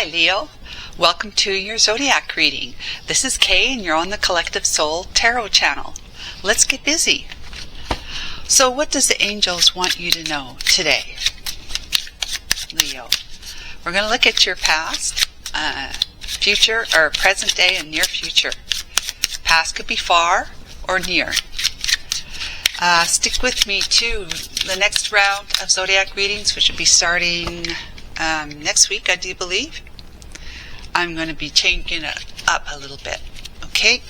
Hi Leo, welcome to your zodiac reading. This is Kay and you're on the Collective Soul Tarot channel. Let's get busy. So what does the angels want you to know today, Leo? We're going to look at your past, future, or present day and near future. Past could be far or near. Stick with me to the next round of zodiac readings, which will be starting next week, I do believe. I'm going to be changing it up a little bit. Okay?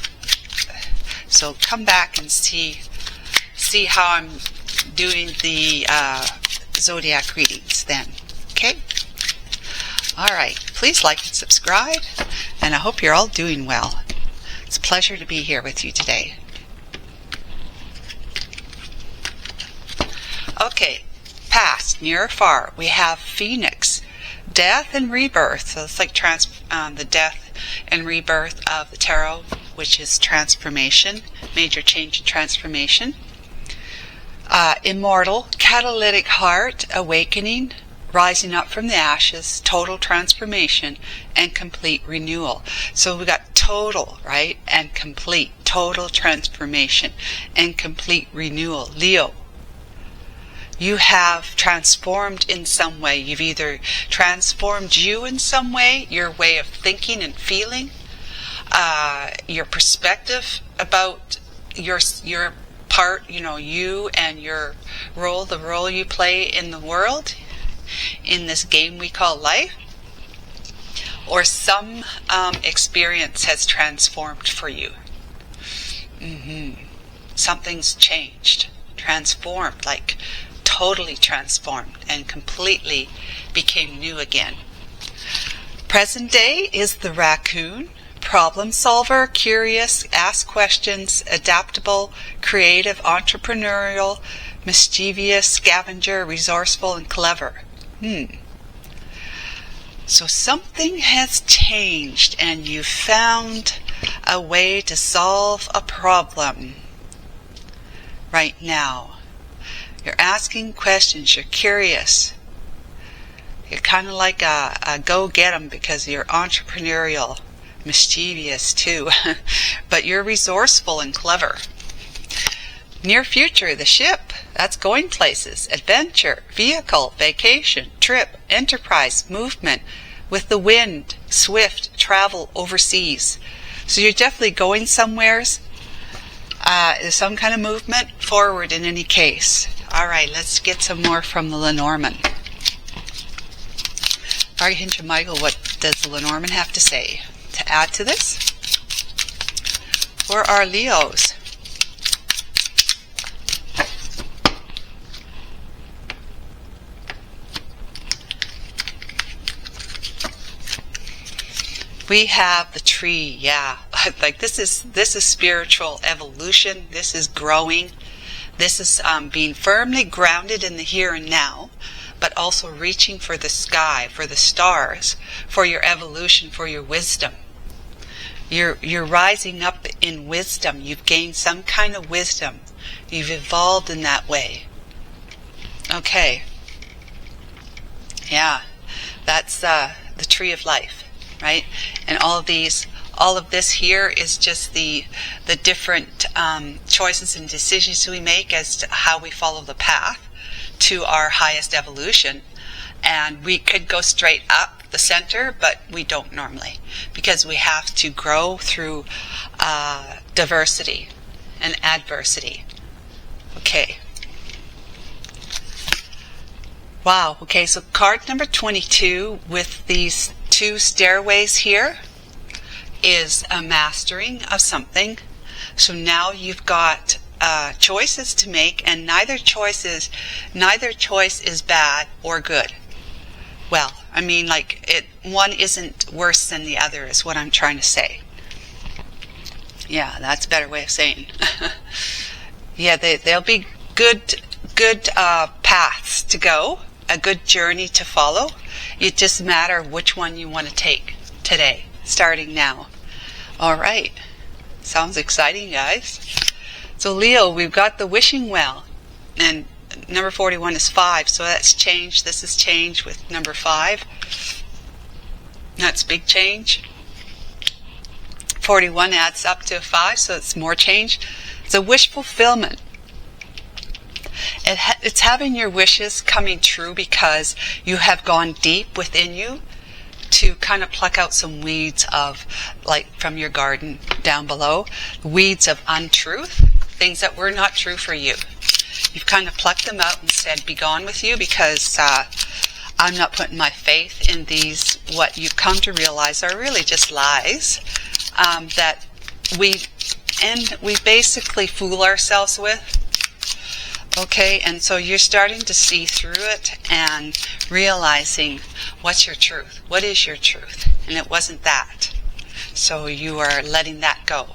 So come back and see how I'm doing the zodiac readings then. Okay? Alright. Please like and subscribe, and I hope you're all doing well. It's a pleasure to be here with you today. Okay. Past, near or far, we have Phoenix, death and rebirth. So it's like the death and rebirth of the tarot, which is transformation, major change and transformation. Immortal, catalytic heart, awakening, rising up from the ashes, total transformation, and complete renewal. So we got total, right, and complete, total transformation, and complete renewal. Leo, you have transformed in some way. You've either transformed you in some way, your way of thinking and feeling, your perspective about your part, you and your role, the role you play in the world, in this game we call life, or some experience has transformed for you. Something's changed, transformed, like totally transformed and completely became new again. Present day is the raccoon, problem solver, curious, ask questions, adaptable, creative, entrepreneurial, mischievous, scavenger, resourceful, and clever. So something has changed and you found a way to solve a problem right now. You're asking questions, you're curious. You're kind of like a go-get-em because you're entrepreneurial, mischievous too, but you're resourceful and clever. Near future, the ship, that's going places, adventure, vehicle, vacation, trip, enterprise, movement, with the wind, swift, travel overseas. So you're definitely going somewheres. There's some kind of movement forward in any case. Alright, let's get some more from the Lenormand. Archangel Michael, what does the Lenormand have to say to add to this? For our Leos. We have the tree, yeah. Like this is spiritual evolution. This is growing. This is being firmly grounded in the here and now, but also reaching for the sky, for the stars, for your evolution, for your wisdom. You're rising up in wisdom. You've gained some kind of wisdom. You've evolved in that way. Okay. Yeah, that's the tree of life, right? And all of this here is just the different choices and decisions we make as to how we follow the path to our highest evolution. And we could go straight up the center, but we don't normally, because we have to grow through diversity and adversity. Okay. Wow. Okay, so card number 22 with these two stairways here is a mastering of something. So now you've got choices to make, and neither choice is bad or good. Well, I mean, like one isn't worse than the other is what I'm trying to say. Yeah, that's a better way of saying. Yeah, they'll be good paths to go, a good journey to follow. It just matters which one you want to take today, starting now. All right. Sounds exciting, guys. So Leo, we've got the wishing well, and number 41 is 5, so that's changed. This is changed with number 5. That's big change. 41 adds up to 5, so it's more change. It's a wish fulfillment. It's having your wishes coming true because you have gone deep within you to kind of pluck out some weeds of, like from your garden down below, weeds of untruth, things that were not true for you. You've kind of plucked them out and said, be gone with you, because I'm not putting my faith in these, what you've come to realize are really just lies that we basically fool ourselves with. Okay, and so you're starting to see through it and realizing what's your truth. What is your truth? And it wasn't that. So you are letting that go.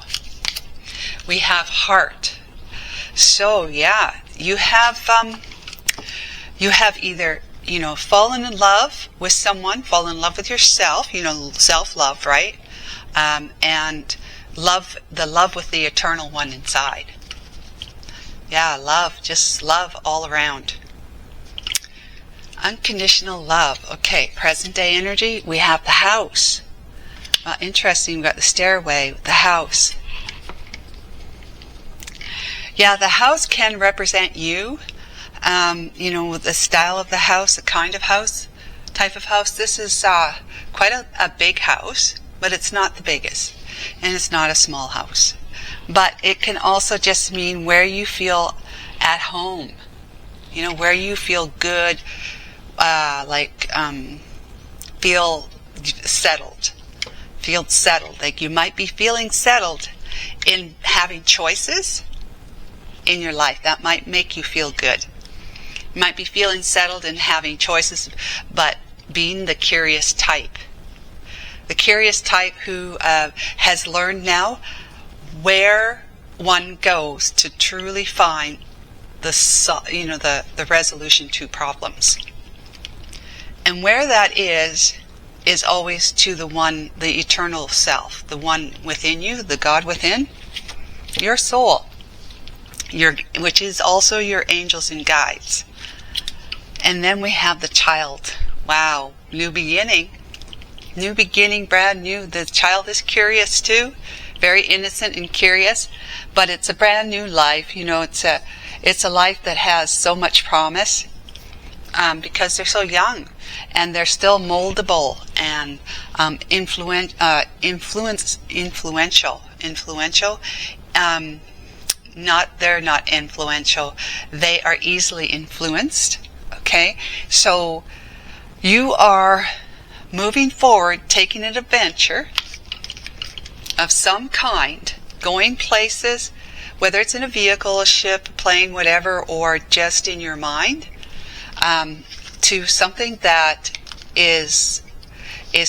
We have heart. So yeah, you have either, fallen in love with someone, fallen in love with yourself, self-love, right? And the love with the eternal one inside. Yeah, love, just love all around. Unconditional love. Okay, present day energy, we have the house. Interesting, we've got the stairway, the house. Yeah, the house can represent you. The style of the house, the kind of house, type of house. This is quite a big house, but it's not the biggest. And it's not a small house. But it can also just mean where you feel at home. Where you feel good, feel settled. Feel settled. Like you might be feeling settled in having choices in your life. That might make you feel good. You might be feeling settled in having choices, but being the curious type. The curious type who has learned now where one goes to truly find the resolution to problems. And where that is always to the eternal self, the one within you, the God within, your soul, which is also your angels and guides. And then we have the child. Wow, new beginning. New beginning, brand new. The child is curious too. Very innocent and curious, but it's a brand new life. It's a life that has so much promise because they're so young and they're still moldable and influential. They're not influential. They are easily influenced. Okay, so you are moving forward, taking an adventure of some kind, going places, whether it's in a vehicle, a ship, a plane, whatever, or just in your mind, to something that is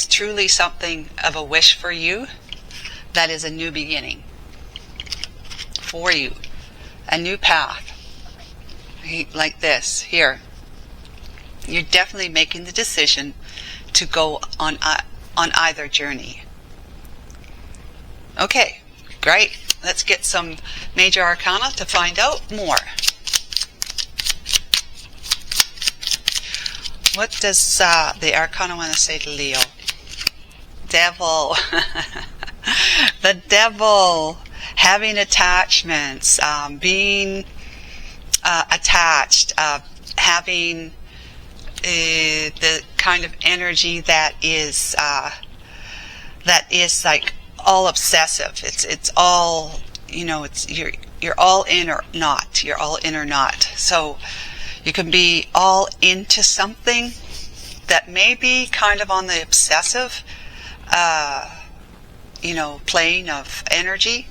truly something of a wish for you, that is a new beginning for you, a new path, like this here. You're definitely making the decision to go on either journey. Okay, great. Let's get some major arcana to find out more. What does the arcana want to say to Leo? Devil. The devil. Having attachments, being attached, having the kind of energy that is like all obsessive. It's all, you're all in or not. You're all in or not. So you can be all into something that may be kind of on the obsessive, plane of energy.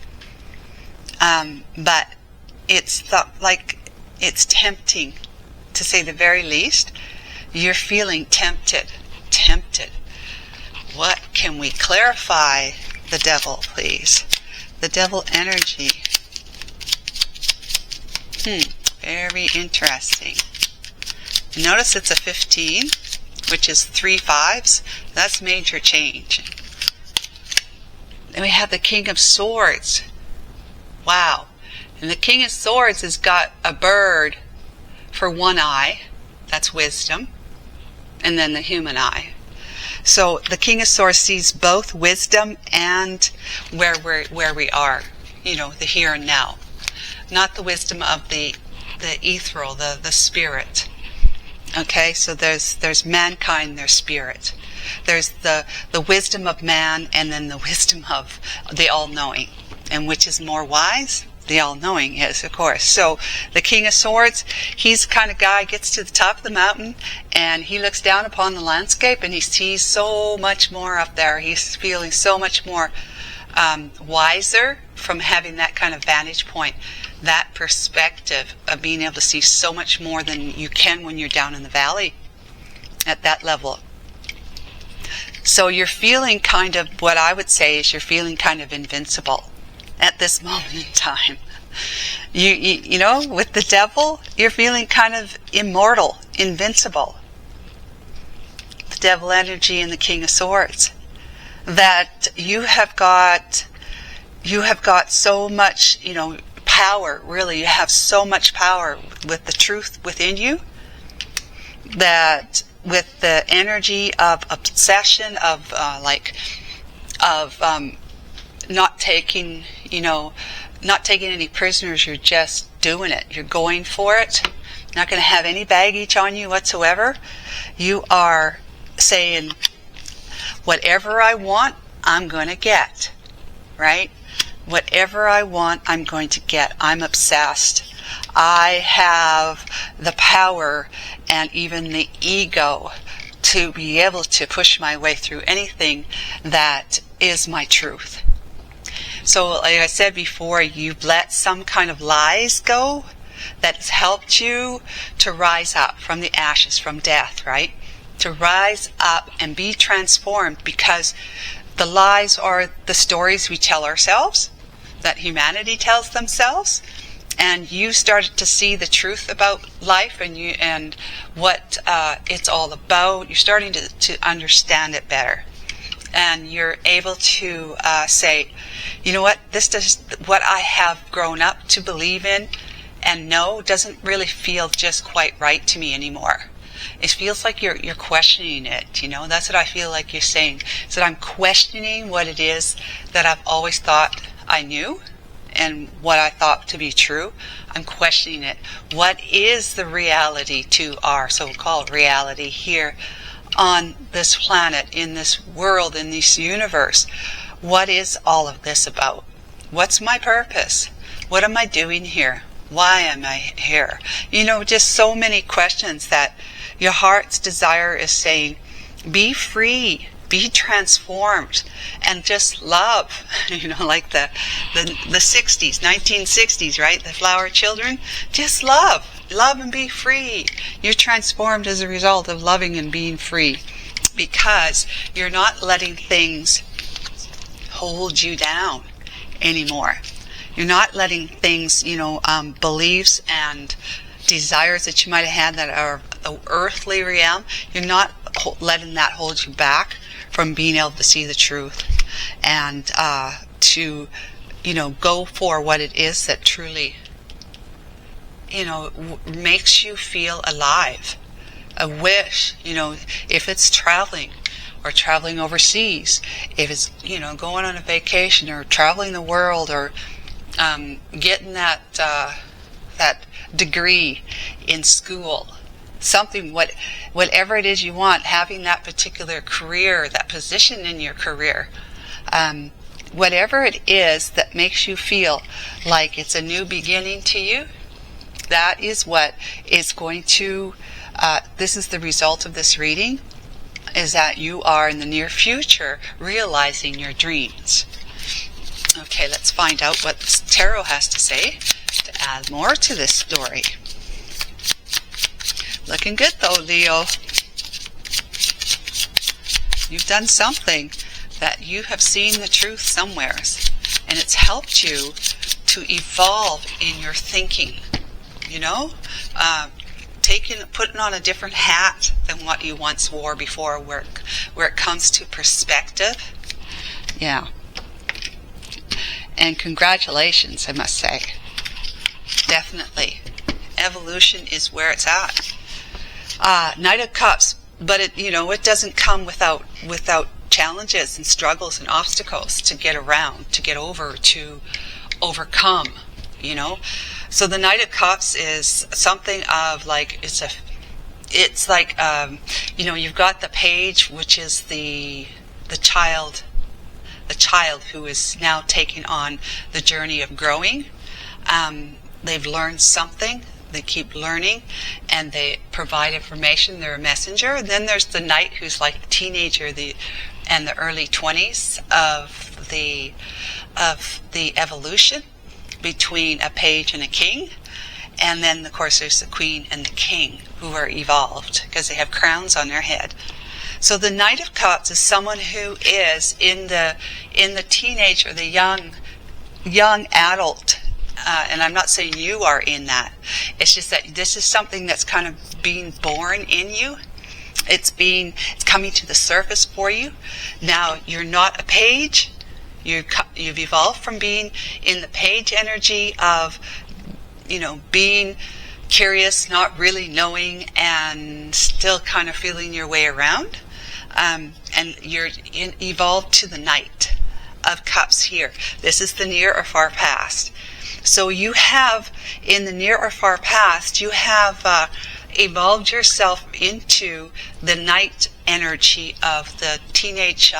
But it's it's tempting, to say the very least. You're feeling tempted. What can we clarify? The devil, please. The devil energy. Very interesting. Notice it's a 15, which is 3 5s. That's major change. Then we have the King of Swords. Wow. And the King of Swords has got a bird for one eye. That's wisdom. And then the human eye. So the King of Swords sees both wisdom and where we are, the here and now. Not the wisdom of the ethereal, the spirit. Okay, so there's mankind, there's spirit. There's the wisdom of man, and then the wisdom of the all-knowing. And which is more wise? The all-knowing is, of course. So the King of Swords, he's the kind of guy gets to the top of the mountain and he looks down upon the landscape and he sees so much more up there. He's feeling so much more wiser from having that kind of vantage point, that perspective of being able to see so much more than you can when you're down in the valley at that level. So you're feeling kind of, what I would say is you're feeling kind of invincible at this moment in time. You know, with the devil, you're feeling kind of immortal, invincible. The devil energy and the King of Swords. That you have got so much, power, really. You have so much power with the truth within you, that with the energy of obsession, of not taking any prisoners, you're just doing it. You're going for it. Not going to have any baggage on you whatsoever. You are saying, whatever I want, I'm going to get. Right? Whatever I want, I'm going to get. I'm obsessed. I have the power and even the ego to be able to push my way through anything that is my truth. So, like I said before, you've let some kind of lies go that has helped you to rise up from the ashes, from death, right? To rise up and be transformed, because the lies are the stories we tell ourselves, that humanity tells themselves, and you started to see the truth about life and what it's all about. You're starting to understand it better. And you're able to say, you know what, this does what I have grown up to believe in and know doesn't really feel just quite right to me anymore. It feels like you're questioning it, That's what I feel like you're saying. So I'm questioning what it is that I've always thought I knew and what I thought to be true. I'm questioning it. What is the reality to our so-called reality here on this planet, in this world, in this universe? What is all of this about? What's my purpose? What am I doing here? Why am I here? Just so many questions that your heart's desire is saying, be free, be transformed, and just love. Like the 60s, 1960s, right? The flower children. Just love. Love and be free. You're transformed as a result of loving and being free, because you're not letting things hold you down anymore. You're not letting things, beliefs and desires that you might have had that are the earthly realm. You're not letting that hold you back from being able to see the truth and to, go for what it is that truly, makes you feel alive. A wish, if it's traveling or traveling overseas, if it's, going on a vacation or traveling the world, or getting that degree in school, something, whatever it is you want, having that particular career, that position in your career, whatever it is that makes you feel like it's a new beginning to you, that is what is going to, this is the result of this reading, is that you are in the near future realizing your dreams. Okay, let's find out what this tarot has to say to add more to this story. Looking good though, Leo. You've done something that you have seen the truth somewheres, and it's helped you to evolve in your thinking. Putting on a different hat than what you once wore before, where it comes to perspective. Yeah. And congratulations, I must say. Definitely. Evolution is where it's at. Knight of Cups, it doesn't come without challenges and struggles and obstacles to get around, to get over, to overcome, So the Knight of Cups is something of like, it's like, you've got the Page, which is the child who is now taking on the journey of growing. They've learned something. They keep learning, and they provide information. They're a messenger. And then there's the Knight, who's like a teenager, and the early 20s of the evolution between a Page and a King. And then, of course, there's the Queen and the King, who are evolved because they have crowns on their head. So the Knight of Cups is someone who is in the teenage or the young adult. And I'm not saying you are in that. It's just that this is something that's kind of being born in you. It's coming to the surface for you. Now, you're not a Page. You've evolved from being in the Page energy of, being curious, not really knowing, and still kind of feeling your way around. And you're evolved to the Knight of Cups here. This is the near or far past. So you have, in the near or far past, you have evolved yourself into the Knight energy of the teenage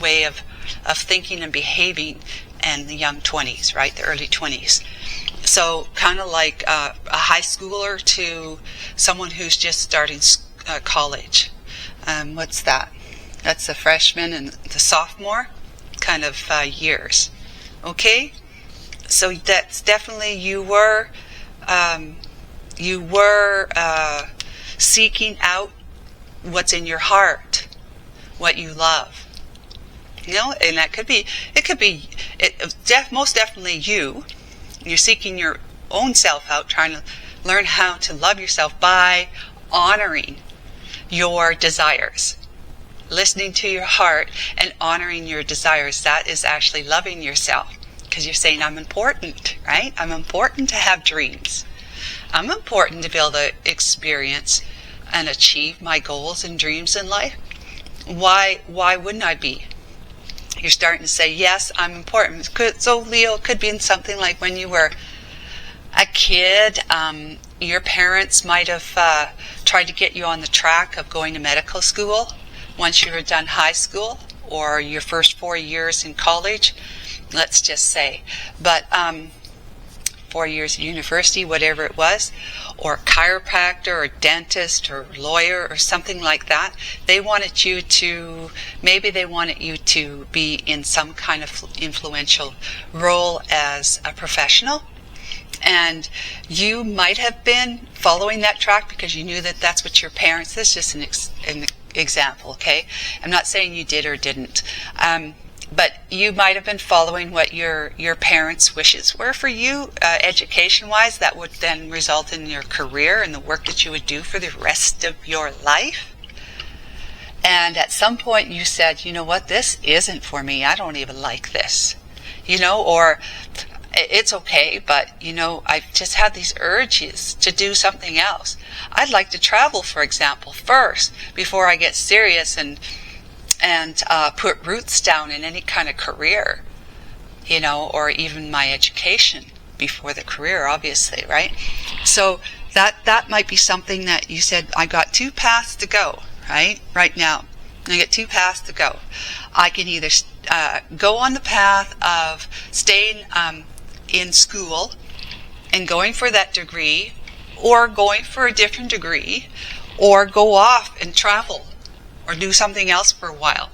way of thinking and behaving, and the young 20s, right? The early 20s. So kind of like a high schooler to someone who's just starting college. What's that? That's the freshman and the sophomore kind of years. Okay? So that's definitely you were seeking out what's in your heart, what you love. And that could be most definitely you. You're seeking your own self out, trying to learn how to love yourself by honoring your desires. Listening to your heart and honoring your desires. That is actually loving yourself. Because you're saying, I'm important, right? I'm important to have dreams. I'm important to be able to experience and achieve my goals and dreams in life. Why wouldn't I be? You're starting to say, yes, I'm important. So Leo, it could be in something like when you were a kid, your parents might have tried to get you on the track of going to medical school once you were done high school or your first 4 years in college. Let's just say, but 4 years at university, whatever it was, or chiropractor or dentist or lawyer or something like that. They wanted you to be in some kind of influential role as a professional. And you might have been following that track because you knew that that's what your parents, this is just an example, okay? I'm not saying you did or didn't. But you might have been following what your parents' wishes were for you, education-wise. That would then result in your career and the work that you would do for the rest of your life. And at some point you said, you know what, this isn't for me. I don't even like this. Or it's okay, but, I've just had these urges to do something else. I'd like to travel, for example, first, before I get serious and put roots down in any kind of career, or even my education before the career, obviously, right? So that might be something that you said, I got 2 paths to go, right now. I get 2 paths to go. I can either go on the path of staying in school and going for that degree, or going for a different degree, or go off and travel or do something else for a while.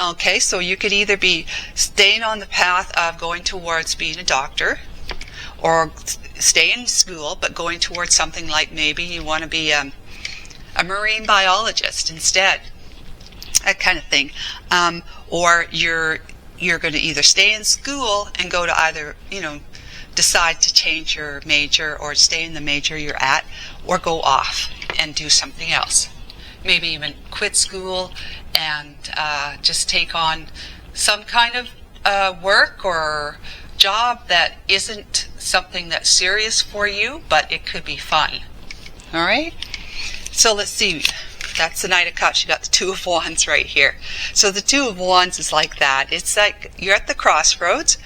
Okay, so you could either be staying on the path of going towards being a doctor, or stay in school but going towards something like maybe you want to be a marine biologist instead, that kind of thing. Or you're going to either stay in school and go to either, decide to change your major or stay in the major you're at, or go off and do something else. Maybe even quit school and just take on some kind of work or job that isn't something that's serious for you, but it could be fun. All right? So let's see. That's the Knight of Cups. You got the Two of Wands right here. So the Two of Wands is like that. It's like you're at the crossroads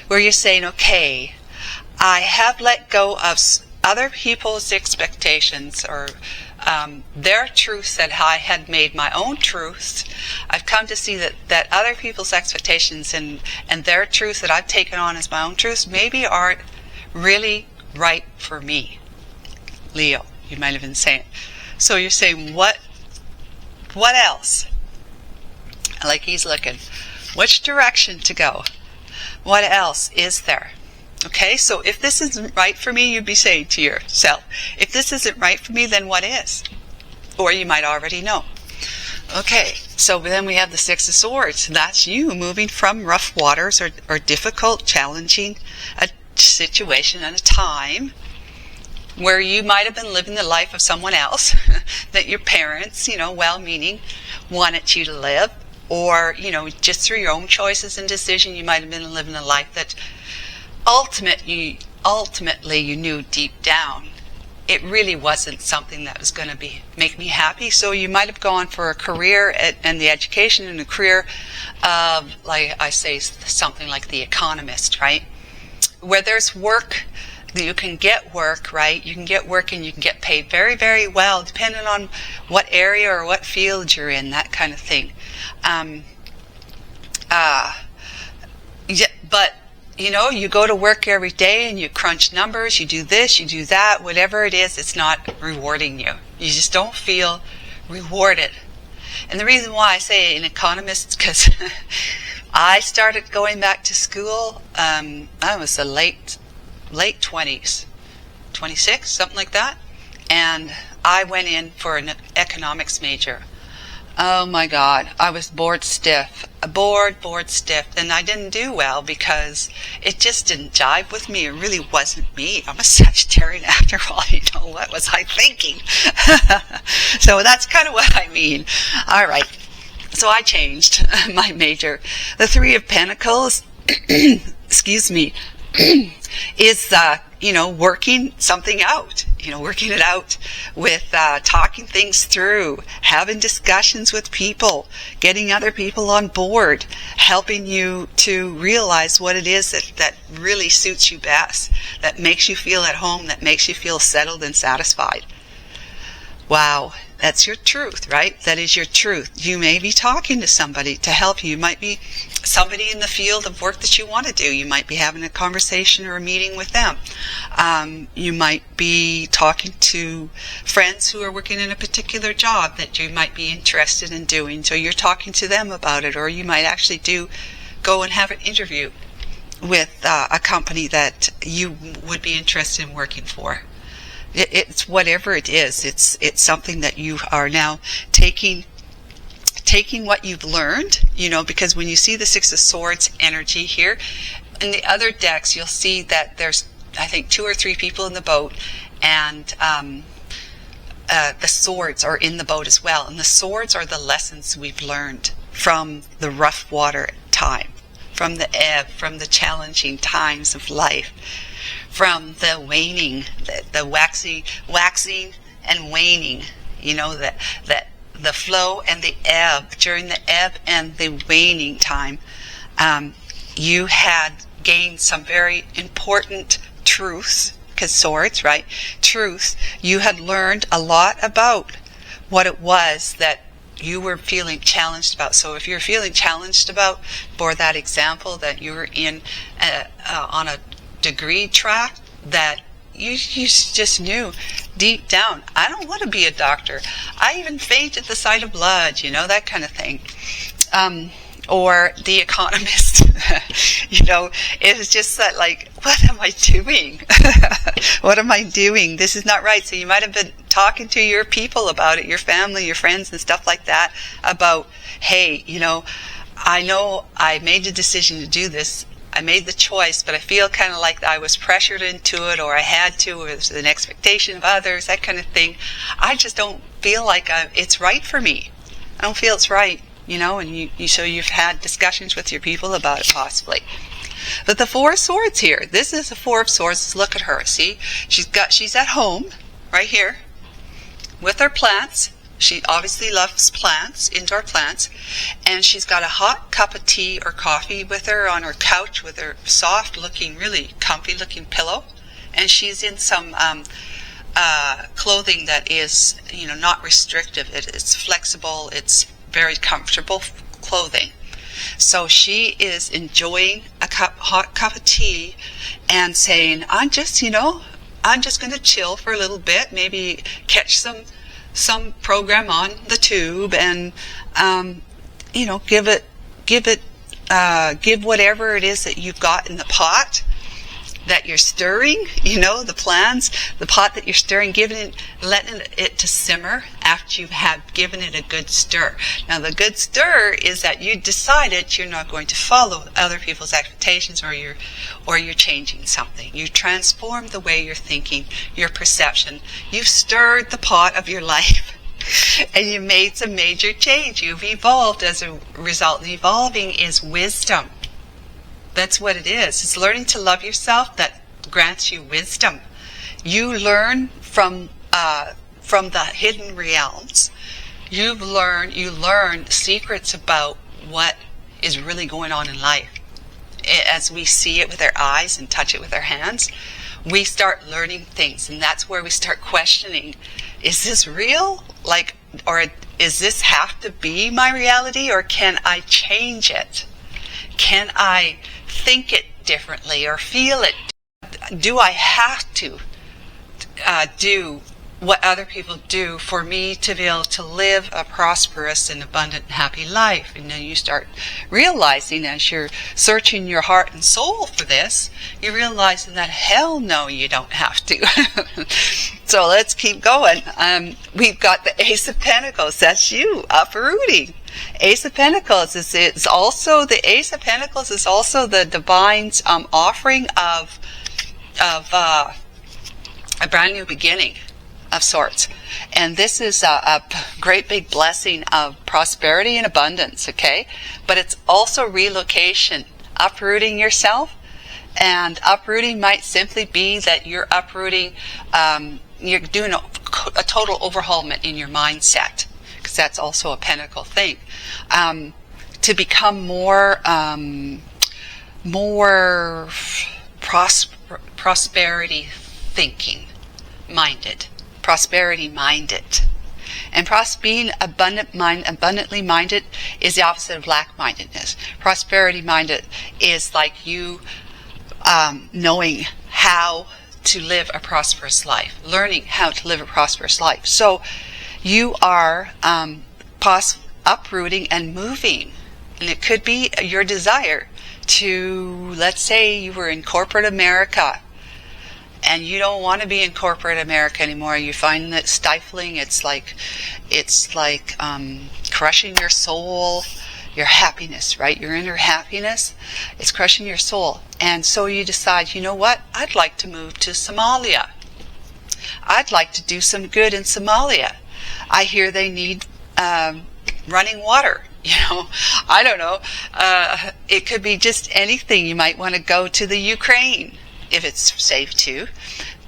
where you're saying, okay, I have let go of other people's expectations or their truths that I had made my own truths. I've come to see that other people's expectations and their truths that I've taken on as my own truths maybe aren't really right for me. Leo, you might have been saying. So you're saying, what else? Like he's looking. Which direction to go? What else is there? Okay, so if this isn't right for me, you'd be saying to yourself, if this isn't right for me, then what is? Or you might already know. Okay, so then we have the Six of Swords. That's you moving from rough waters or difficult, challenging a situation at a time where you might have been living the life of someone else that your parents, well-meaning, wanted you to live. Or, just through your own choices and decision, you might have been living a life that ultimately you knew deep down it really wasn't something that was going to make me happy. So you might have gone for a career and the education and a career of, like I say, something like the economist, right? Where there's work, you can get work, right? You can get work and you can get paid very, very well, depending on what area or what field you're in, that kind of thing. But you go to work every day and you crunch numbers, you do this, you do that, whatever it is, it's not rewarding you. You just don't feel rewarded. And the reason why I say an economist is because I started going back to school, I was the late 20s, 26, something like that. And I went in for an economics major. Oh my God, I was bored stiff, and I didn't do well because it just didn't jive with me. It really wasn't me. I'm a Sagittarian after all. What was I thinking? So that's kind of what I mean. All right, so I changed my major. The Three of Pentacles, excuse me, is working something out, working it out with talking things through, having discussions with people, getting other people on board, helping you to realize what it is that really suits you best, that makes you feel at home, that makes you feel settled and satisfied. Wow, that's your truth, right? That is your truth. You may be talking to somebody to help you. You might be somebody in the field of work that you want to do. You might be having a conversation or a meeting with them. You might be talking to friends who are working in a particular job that you might be interested in doing. So you're talking to them about it. Or you might actually go and have an interview with a company that you would be interested in working for. It's whatever it is. It's something that you are now taking what you've learned, because when you see the Six of Swords energy here, in the other decks, you'll see that there's, I think, 2 or 3 people in the boat, and the swords are in the boat as well. And the swords are the lessons we've learned from the rough water time, from the ebb, from the challenging times of life, from the waning, the waxing and waning, that the flow and the ebb. During the ebb and the waning time, you had gained some very important truths, because swords, right? Truths. You had learned a lot about what it was that you were feeling challenged about. So if you're feeling challenged about, for that example, that you were in on a degree track, that you just knew deep down, I don't want to be a doctor. I even faint at the sight of blood, that kind of thing. Or the economist, it was just that, like, what am I doing? What am I doing? This is not right. So you might have been talking to your people about it, your family, your friends and stuff like that, about, hey, I know I made the decision to do this. I made the choice, but I feel kind of like I was pressured into it, or I had to, or it was an expectation of others, that kind of thing. I just don't feel like it's right for me. I don't feel it's right, and so you've had discussions with your people about it possibly. But the Four of Swords here, this is the Four of Swords. Look at her. See, she's at home right here with her plants. She obviously loves plants, indoor plants, and she's got a hot cup of tea or coffee with her on her couch with her soft looking, really comfy looking pillow. And she's in some clothing that is, not restrictive. It's flexible. It's very comfortable clothing. So she is enjoying a hot cup of tea and saying, I'm just going to chill for a little bit, maybe catch some program on the tube and, give whatever it is that you've got in the pot that you're stirring, the pot that you're stirring, letting it to simmer after you have given it a good stir. Now, the good stir is that you decided you're not going to follow other people's expectations, or you're changing something. You transformed the way you're thinking, your perception. You've stirred the pot of your life. And you made some major change. You've evolved as a result. And evolving is wisdom. That's what it is. It's learning to love yourself that grants you wisdom. You learn from the hidden realms. You learn secrets about what is really going on in life. As we see it with our eyes and touch it with our hands, we start learning things, and that's where we start questioning, is this real? Or is this have to be my reality, or can I change it? Can I think it differently or feel it? Do I have to do what other people do for me to be able to live a prosperous and abundant and happy life? And then you start realizing, as you're searching your heart and soul for this, you're realizing that hell no, you don't have to. So let's keep going. We've got the Ace of Pentacles. That's you, uprooting. Ace of Pentacles is also the divine's offering of a brand new beginning of sorts. And this is a great big blessing of prosperity and abundance, okay? But it's also relocation, uprooting yourself. And uprooting might simply be that you're uprooting, you're doing a total overhaulment in your mindset, because that's also a pentacle thing, to become more prosperity thinking minded, prosperity minded. And being abundantly minded is the opposite of lack-mindedness. Prosperity minded is like you knowing how to live a prosperous life, learning how to live a prosperous life. So you are uprooting and moving. And it could be your desire to, let's say you were in corporate America and you don't want to be in corporate America anymore. You find that stifling. It's like crushing your soul, your happiness, right? Your inner happiness. It's crushing your soul. And so you decide, you know what? I'd like to move to Somalia. I'd like to do some good in Somalia. I hear they need running water. I don't know. It could be just anything. You might want to go to the Ukraine, if it's safe to.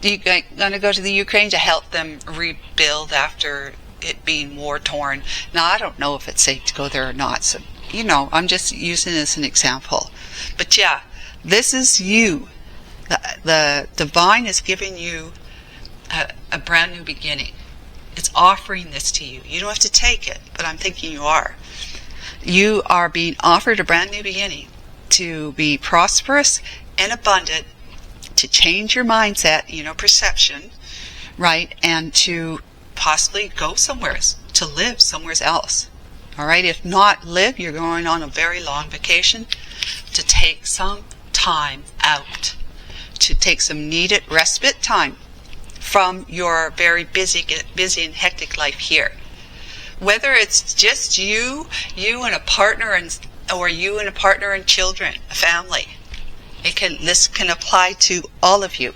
You're going to go to the Ukraine to help them rebuild after it being war-torn. Now, I don't know if it's safe to go there or not. So, I'm just using this as an example. But yeah, this is you. The divine is giving you a brand new beginning. It's offering this to you. You don't have to take it, but I'm thinking you are. You are being offered a brand new beginning to be prosperous and abundant, to change your mindset, perception, right? And to possibly go somewhere, to live somewhere else. All right? If not live, you're going on a very long vacation, to take some time out, to take some needed respite time from your very busy and hectic life here. Whether it's just you and a partner, or you and a partner and children, a family. This can apply to all of you.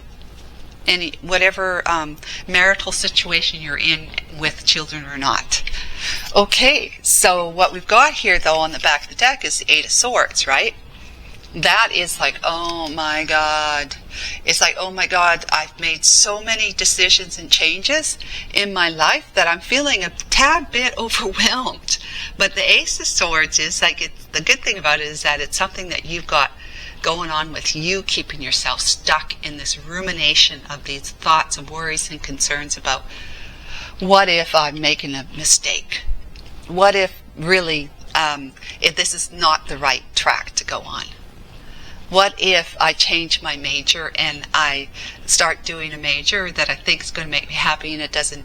Whatever marital situation you're in, with children or not. Okay, so what we've got here, though, on the back of the deck is the Eight of Swords, right? that is like, oh my God. It's like, oh my God, I've made so many decisions and changes in my life that I'm feeling a tad bit overwhelmed. But the Ace of Swords is like, the good thing about it is that it's something that you've got going on with you, keeping yourself stuck in this rumination of these thoughts and worries and concerns about, what if I'm making a mistake? What if really, if this is not the right track to go on? What if I change my major and I start doing a major that I think is going to make me happy and it doesn't,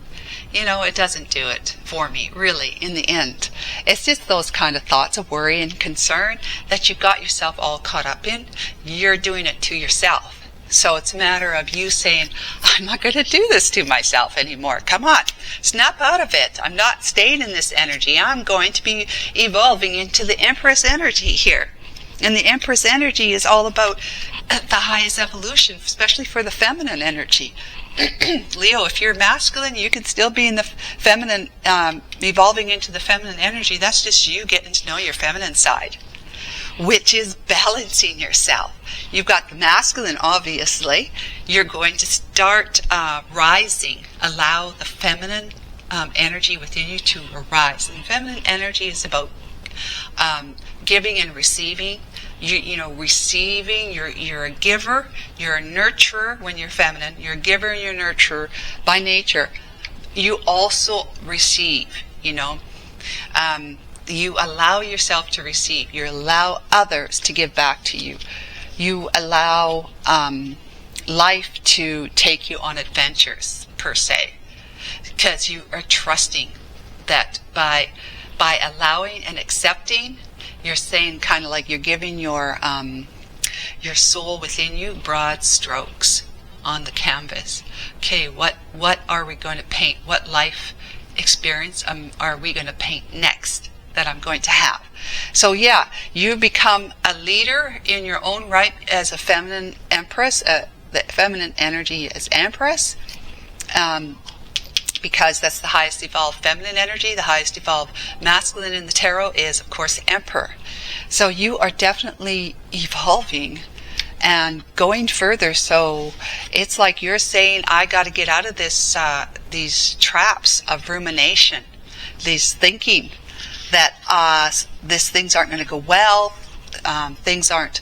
it doesn't do it for me, really, in the end. It's just those kind of thoughts of worry and concern that you've got yourself all caught up in. You're doing it to yourself. So it's a matter of you saying, I'm not going to do this to myself anymore. Come on, snap out of it. I'm not staying in this energy. I'm going to be evolving into the Empress energy here. And the Empress energy is all about the highest evolution, especially for the feminine energy. Leo, if you're masculine, you can still be in the feminine, evolving into the feminine energy. That's just you getting to know your feminine side, which is balancing yourself. You've got the masculine, obviously. You're going to start rising. Allow the feminine energy within you to arise. And feminine energy is about giving and receiving. Receiving, you're a giver, you're a nurturer when you're feminine, you're a giver and you're a nurturer by nature. You also receive, you allow yourself to receive, you allow others to give back to you, you allow life to take you on adventures, per se, because you are trusting that by allowing and accepting, you're saying, kind of like you're giving your soul within you broad strokes on the canvas. Okay, what are we going to paint? What life experience are we going to paint next that I'm going to have? So yeah, you become a leader in your own right as a feminine empress. The feminine energy is empress. Because that's the highest evolved feminine energy. The highest evolved masculine in the tarot is, of course, the Emperor. So you are definitely evolving and going further. So it's like you're saying, I got to get out of this, these traps of rumination, these thinking that these things aren't going to go well, things aren't,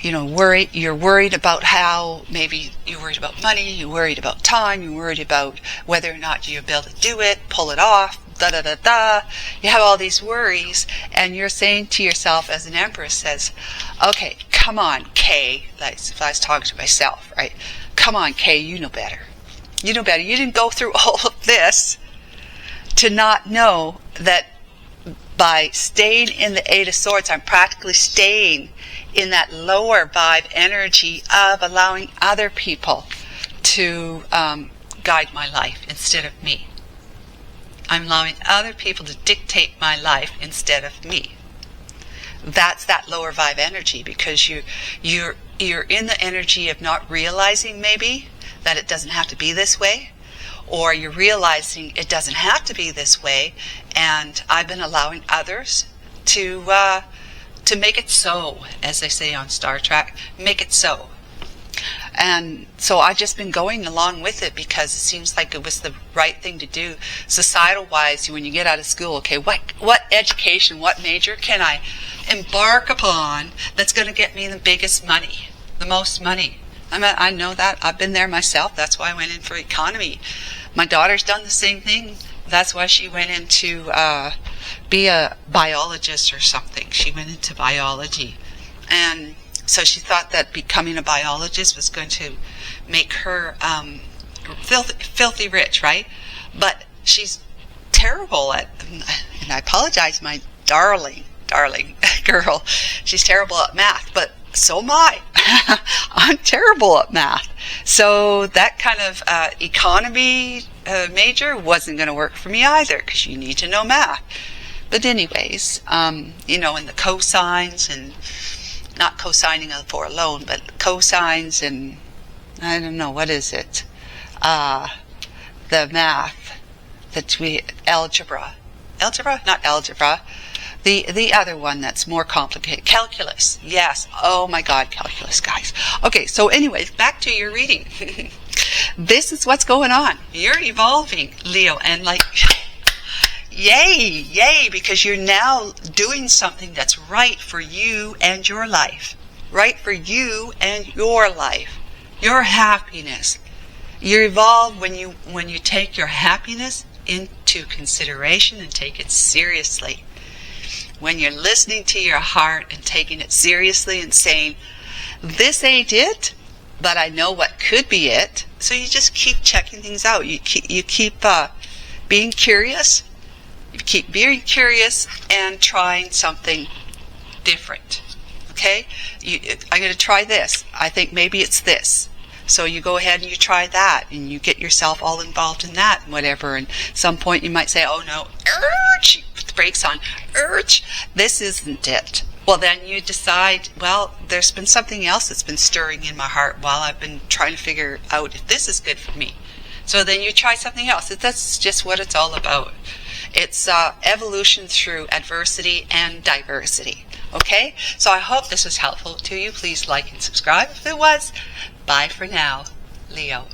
you're worried about how, maybe you're worried about money, you're worried about time, you're worried about whether or not you'll be able to do it, pull it off, da-da-da-da. You have all these worries, and you're saying to yourself, as an Empress says, okay, come on, Kay, like if I was talking to myself, right? Come on, Kay, you know better. You know better. You didn't go through all of this to not know that by staying in the Eight of Swords, I'm practically staying in that lower vibe energy of allowing other people to guide my life instead of me. I'm allowing other people to dictate my life instead of me. That's that lower vibe energy, because you're in the energy of not realizing maybe that it doesn't have to be this way, or you're realizing it doesn't have to be this way, and I've been allowing others to make it so, as they say on Star Trek, make it so. And so I've just been going along with it because it seems like it was the right thing to do. Societal-wise, when you get out of school, okay, what education, what major can I embark upon that's going to get me the biggest money, the most money? I know that. I've been there myself. That's why I went in for economy. My daughter's done the same thing. That's why she went into be a biologist or something. She went into biology. And so she thought that becoming a biologist was going to make her filthy rich, right? But she's terrible at, and I apologize, my darling girl, she's terrible at math, but so am I. I'm terrible at math. So that kind of economy major wasn't going to work for me either, because you need to know math. But anyways, in the cosines, and not cosigning for a loan, but cosines, and I don't know, what is it? The math, algebra, not algebra, The other one that's more complicated, calculus. Yes. Oh my God, calculus, guys. Okay, so anyways, back to your reading. This is what's going on. You're evolving, Leo, and like, yay, because you're now doing something that's right for you and your life. Right for you and your life. Your happiness. You evolve when you take your happiness into consideration and take it seriously. When you're listening to your heart and taking it seriously and saying, this ain't it, but I know what could be it. So you just keep checking things out. You keep being curious. You keep being curious and trying something different. Okay? I'm going to try this. I think maybe it's this. So you go ahead and you try that, and you get yourself all involved in that and whatever. And at some point you might say, oh no, you put the brakes on, this isn't it. Well, then you decide, well, there's been something else that's been stirring in my heart while I've been trying to figure out if this is good for me. So then you try something else. That's just what it's all about. It's evolution through adversity and diversity. Okay? So I hope this was helpful to you. Please like and subscribe if it was. Bye for now, Leo.